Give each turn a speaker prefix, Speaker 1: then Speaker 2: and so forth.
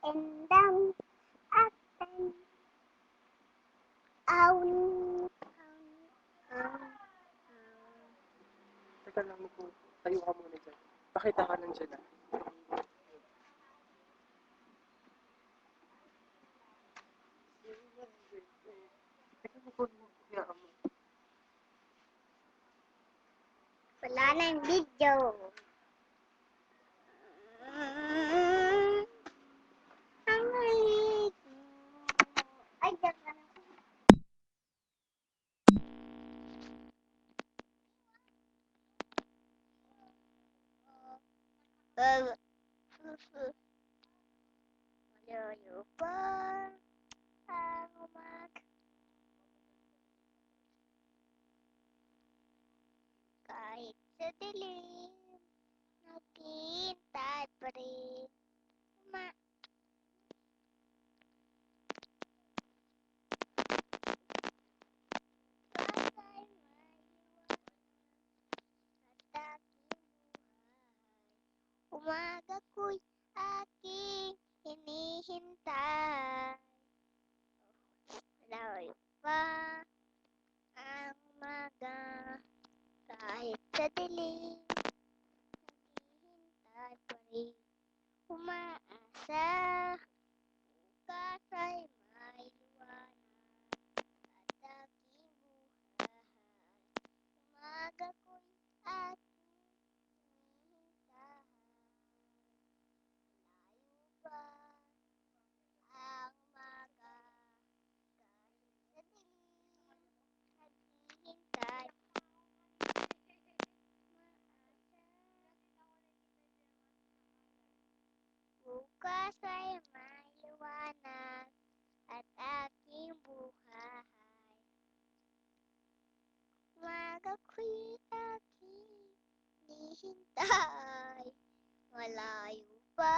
Speaker 1: magandang ating awn.
Speaker 2: Teka lang, Nico. Tayo ka muna dyan. Pakita ka lang dyan, ah. Teka, Nico. Hayaan mo.
Speaker 1: Wala nang video. Ang liit mo. Ay, diyan ka na. Malayo pa ang umaga. Kahit sa dilim, naghihintay pa rin. Kasa'y maiwan at aking buhay. Umaga ko'y aking hinihintay. Malayo pa ang umaga. Kahit sa dilim, naghihintay pa rin. Umaasa, bukas ay may liwanag at aking buhay. Umaga ko'y aking hinihintay. Malayo pa ang umaga. Kahit sa dilim, naghihintay. Bukas ay may liwanag at aking buhay. Umaga ko'y aking hinihintay. Malayo pa